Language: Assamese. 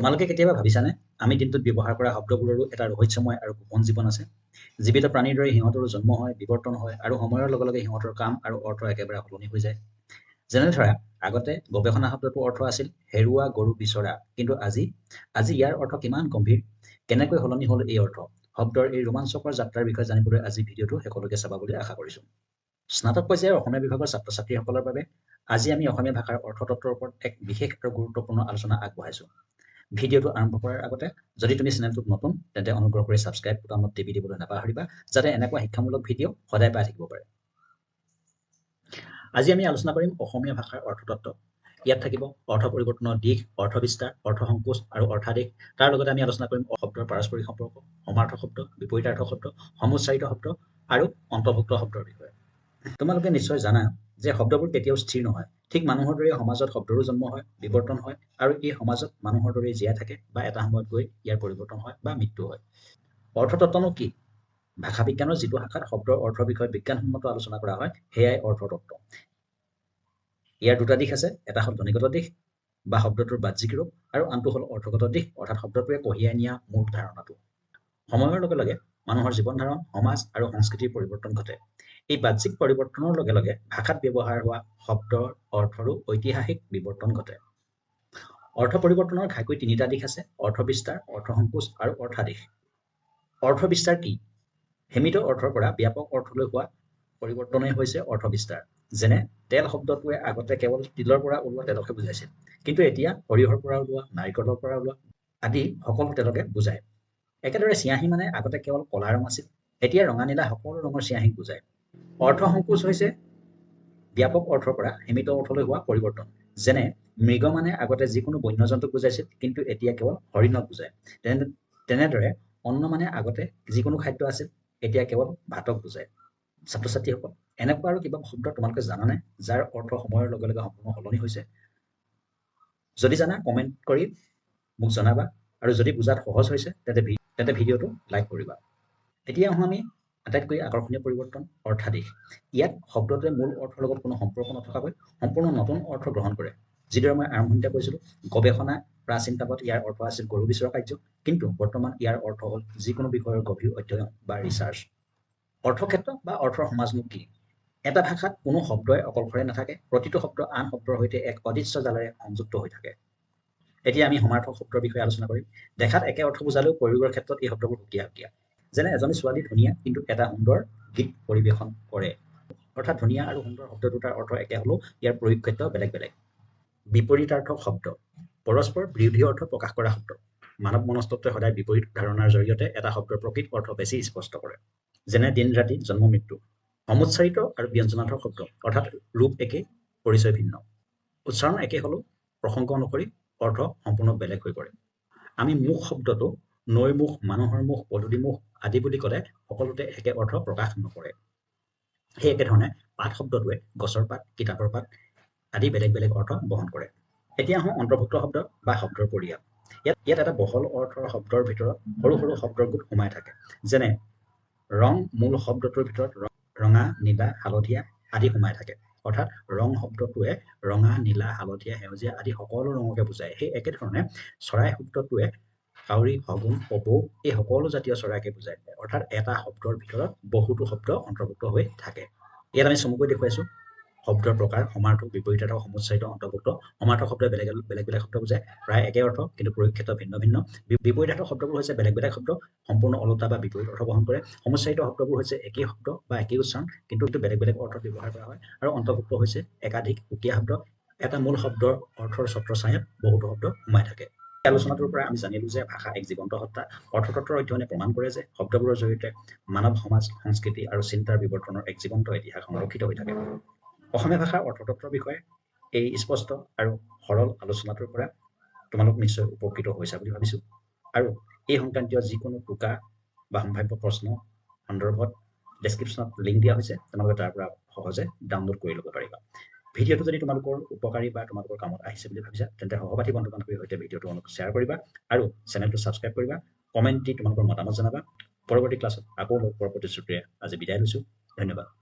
তোমালোকে কেতিয়াবা ভাবিছানে আমি দিনটোত ব্যৱহাৰ কৰা শব্দবোৰৰো এটা ৰহস্যময় আৰু গোপন জীৱন আছে জীৱিত প্ৰাণীৰ দৰে সিহঁতৰো জন্ম হয় বিৱৰ্তন হয় আৰু সময়ৰ লগে লগে সিহঁতৰ কাম আৰু অৰ্থ একেবাৰে সলনি হৈ যায় যেনে ধৰা আগতে গৱেষণা শব্দটোৰ অৰ্থ আছিল হেৰুৱা গৰু বিচৰা কিন্তু আজি ইয়াৰ অৰ্থ কিমান গম্ভীৰ কেনেকৈ সলনি হ'ল এই অৰ্থ শব্দৰ এই ৰোমাঞ্চকৰ যাত্ৰাৰ বিষয়ে জানিবলৈ আজি ভিডিঅ'টো শেষলৈকে চাবা বুলি আশা কৰিছোঁ স্নাতক পৰ্যায়ৰ অসমীয়া বিভাগৰ ছাত্ৰ ছাত্ৰীসকলৰ বাবে আজি আমি অসমীয়া ভাষাৰ অৰ্থতত্ত্বৰ ওপৰত এক বিশেষ আৰু গুৰুত্বপূৰ্ণ আলোচনা আগবঢ়াইছোঁ ভিডিঅ'টো আৰম্ভ কৰাৰ আগতে যদি তুমি চেনেলটোত নতুন তেন্তে অনুগ্ৰহ কৰি ছাবস্ক্ৰাইব বুটামত টিপি দিবলৈ নাপাহৰিবা যাতে এনেকুৱা শিক্ষামূলক ভিডিঅ' সদায় পাই থাকিব পাৰে আজি আমি আলোচনা কৰিম অসমীয়া ভাষাৰ অৰ্থতত্ত্ব ইয়াত থাকিব অৰ্থ পৰিৱৰ্তনৰ দিশ অৰ্থ বিস্তাৰ অৰ্থ সংকোচ আৰু অৰ্থাদিশ তাৰ লগতে আমি আলোচনা কৰিম শব্দৰ পাৰস্পৰিক সম্পৰ্ক সমাৰ্থ শব্দ বিপৰীতাৰ্থ শব্দ সমুচ্চাৰিত শব্দ আৰু অন্তৰ্ভুক্ত শব্দৰ বিষয়ে তোমালোকে নিশ্চয় জানা যে শব্দবোৰ কেতিয়াও স্থিৰ নহয় ঠিক মানুহৰ দৰে সমাজত শব্দৰো জন্ম হয় বিৱৰ্তন হয় আৰু এই সমাজত মানুহৰ দৰে জীয়াই থাকে বা এটা সময়ত গৈ ইয়াৰ পৰিৱৰ্তন হয় বা মৃত্যু হয় অৰ্থতত্ত্বনো কি ভাষা বিজ্ঞানৰ যিটো শাখাত শব্দৰ অৰ্থৰ বিষয়ে বিজ্ঞানসন্মত আলোচনা কৰা হয় সেয়াই অৰ্থতত্ত্ব ইয়াৰ দুটা দিশ আছে এটা হ'ল ধ্বনিগত দিশ বা শব্দটোৰ বাহ্যিক ৰূপ আৰু আনটো হ'ল অৰ্থগত দিশ অৰ্থাৎ শব্দটোৱে কঢ়িয়াই নিয়া মূল ধাৰণাটো সময়ৰ লগে লগে মানুহৰ জীৱন ধাৰণ সমাজ আৰু সংস্কৃতিৰ পৰিৱৰ্তন ঘটে এই বাহ্যিক পৰিৱৰ্তনৰ লগে লগে ভাষাত ব্যৱহাৰ হোৱা শব্দৰ অৰ্থৰো ঐতিহাসিক বিৱৰ্তন ঘটে অৰ্থ পৰিৱৰ্তনৰ ঘাইকৈ তিনিটা দিশ আছে অৰ্থ বিস্তাৰ অৰ্থ সংকোচ আৰু অৰ্থাদিশ অৰ্থ বিস্তাৰ কি সীমিত অৰ্থৰ পৰা ব্যাপক অৰ্থলৈ হোৱা পৰিৱৰ্তনেই হৈছে অৰ্থ বিস্তাৰ যেনে তেল শব্দটোৱে আগতে কেৱল তিলৰ পৰা ওলোৱা তেলকে বুজাইছিল কিন্তু এতিয়া সৰিয়হৰ পৰা ওলোৱা নাৰিকলৰ পৰা ওলোৱা আদি সকলো তেলকে বুজায় একেদৰে চিয়াঁহী মানে আগতে কেৱল কলা ৰং আছিল এতিয়া ৰঙা নীলা সকলো ৰঙৰ চিয়াঁহীক বুজায় অৰ্থ সংকোচ হৈছে ব্যাপক অৰ্থৰ পৰা সীমিত অৰ্থলৈ হোৱা পৰিৱৰ্তন যেনে মৃগ মানে আগতে যিকোনো বন্যজন্তুক বুজাইছিল কিন্তু এতিয়া কেৱল হৰিণক বুজায় তেনেদৰে অন্ন মানে আগতে যিকোনো খাদ্য আছিল এতিয়া কেৱল ভাতক বুজায় ছাত্ৰ ছাত্ৰীসকল এনেকুৱা আৰু কিবা শব্দ তোমালোকে জানানে যাৰ অৰ্থ সময়ৰ লগে লগে সম্পূৰ্ণ সলনি হৈছে যদি জানা কমেণ্ট কৰি মোক জনাবা আৰু যদি বুজাত সহজ হৈছে তেন্তে ভিডিঅ'টো লাইক কৰিবা এতিয়া আহোঁ আমি আটাইতকৈ আকৰ্ষণীয় পৰিৱৰ্তন অৰ্থাদিশ ইয়াত শব্দটোৱে মূল অৰ্থৰ লগত কোনো সম্পৰ্ক নথকাকৈ সম্পূৰ্ণ নতুন অৰ্থ গ্ৰহণ কৰে যিদৰে মই আৰম্ভণিতে কৈছিলোঁ গৱেষণা প্ৰাচীন কালত ইয়াৰ অৰ্থ আছিল গৰু বিচৰা কাৰ্য কিন্তু বৰ্তমান ইয়াৰ অৰ্থ হ'ল যিকোনো বিষয়ৰ গভীৰ অধ্যয়ন বা ৰিচাৰ্চ অৰ্থক্ষেত্ৰ বা অৰ্থৰ সমাজনো কি এটা ভাষাত কোনো শব্দই অকলশৰে নাথাকে প্ৰতিটো শব্দ আন শব্দৰ সৈতে এক অদৃশ্য জালেৰে সংযুক্ত হৈ থাকে এতিয়া আমি সমাৰ্থক শব্দৰ বিষয়ে আলোচনা কৰিম দেখাত একে অৰ্থ বুজালেও প্ৰয়োগৰ ক্ষেত্ৰত এই শব্দবোৰ সুকীয়া সুকীয়া যেনে এজনী ছোৱালী ধুনীয়া কিন্তু এটা সুন্দৰ গীত পৰিৱেশন কৰে অৰ্থাৎ ধুনীয়া আৰু সুন্দৰ শব্দ দুটাৰ অৰ্থ একে হ'লেও ইয়াৰ প্ৰয়োগ ক্ষেত্ৰ বেলেগ বেলেগ বিপৰীতাৰ্থক শব্দ পৰস্পৰ বিৰোধী অৰ্থ প্ৰকাশ কৰা শব্দ মানৱ মনস্তত্ত্বই সদায় বিপৰীত ধাৰণাৰ জৰিয়তে এটা শব্দৰ প্ৰকৃত অৰ্থ বেছি স্পষ্ট কৰে যেনে দিন ৰাতি জন্ম মৃত্যু সমুচ্চাৰিত আৰু ব্যঞ্জনাৰ্থক শব্দ অৰ্থাৎ ৰূপ একে পৰিচয় ভিন্ন উচ্চাৰণ একে হ'লেও প্ৰসংগ অনুসৰি অৰ্থ সম্পূৰ্ণ বেলেগ হৈ পৰে আমি মুখ শব্দটো নৈৰ মুখ মানুহৰ মুখ পদূলি মুখ আদি বুলি ক'লে সকলোতে একে অৰ্থ প্ৰকাশ নকৰে সেই একেধৰণে পাত শব্দটোৱে গছৰ পাত কিতাপৰ পাত আদি বেলেগ বেলেগ অৰ্থ বহন কৰে এতিয়া আহোঁ অন্তৰ্ভুক্ত শব্দ বা শব্দৰ পৰিয়াল ইয়াত এটা বহল অৰ্থৰ শব্দৰ ভিতৰত সৰু সৰু শব্দৰ গোট সোমাই থাকে যেনে ৰং মূল শব্দটোৰ ভিতৰত ৰঙা নীলা হালধীয়া আদি সোমাই থাকে অৰ্থাৎ ৰং শব্দটোৱে ৰঙা নীলা হালধীয়া সেউজীয়া আদি সকলো ৰঙকে বুজায় সেই একেধৰণে চৰাই শব্দটোৱে কাউৰী শগুন কপৌ এই সকলো জাতীয় চৰাইকে বুজায় অৰ্থাৎ এটা শব্দৰ ভিতৰত বহুতো শব্দ অন্তৰ্ভুক্ত হৈ থাকে ইয়াত আমি চমুকৈ দেখুৱাইছোঁ শব্দৰ প্ৰকাৰ সমাৰ্থক বিপৰীতাৰ্থক সমুচ্চাৰিত অন্তৰ্ভুক্ত সমাৰ্থক শব্দই বেলেগ বেলেগ শব্দ বুজায় প্ৰায় একে অৰ্থ কিন্তু প্ৰয়োগ ক্ষেত্ৰ ভিন্ন ভিন্ন বিপৰীতাৰ্থক শব্দবোৰ হৈছে বেলেগ বেলেগ শব্দ সম্পূৰ্ণ ওলোটা বা বিপৰীত অৰ্থ বহন কৰে সমুচ্চাৰিত শব্দবোৰ হৈছে একেই শব্দ বা একেই উচ্চাৰণ কিন্তু বেলেগ বেলেগ অৰ্থত ব্যৱহাৰ কৰা হয় আৰু অন্তৰ্ভুক্ত হৈছে একাধিক সুকীয়া শব্দ এটা মূল শব্দৰ অৰ্থৰ ছত্ৰছায়াত বহুতো শব্দ সোমাই থাকে এই আলোচনাটোৰ পৰা আমি জানিলোঁ যে ভাষা এক জীৱন্ত সত্তা অৰ্থতত্ত্বৰ অধ্যয়নে প্ৰমাণ কৰে যে শব্দবোৰৰ জৰিয়তে মানৱ সমাজ সংস্কৃতি আৰু চিন্তাৰ বিৱৰ্তনৰ এক জীৱন্ত ইতিহাস সংৰক্ষিত হৈ থাকে অসমীয়া ভাষাৰ অৰ্থতত্ত্বৰ বিষয়ে এই স্পষ্ট আৰু সৰল আলোচনাটোৰ পৰা তোমালোক নিশ্চয় উপকৃত হৈছা বুলি ভাবিছোঁ আৰু এই সংক্ৰান্তীয় যিকোনো টোকা বা সম্ভাৱ্য প্ৰশ্ন সন্দৰ্ভত ডেছক্ৰিপশ্যনত লিংক দিয়া হৈছে তোমালোকে তাৰ পৰা সহজে ডাউনলোড কৰি ল'ব পাৰিবা ভিডিঅ'টো যদি তোমালোকৰ উপকাৰী বা তোমালোকৰ কামত আহিছে বুলি ভাবিছা তেন্তে সহপাঠী বন্ধু বান্ধৱীৰ সৈতে ভিডিঅ'টো শ্বেয়াৰ কৰিবা আৰু চেনেলটো ছাবস্ক্ৰাইব কৰিবা কমেণ্ট দি তোমালোকৰ মতামত জনাবা পৰৱৰ্তী ক্লাছত আকৌ লগ পোৱাৰ প্ৰতিশ্ৰুতিৰে আজি বিদায় লৈছোঁ ধন্যবাদ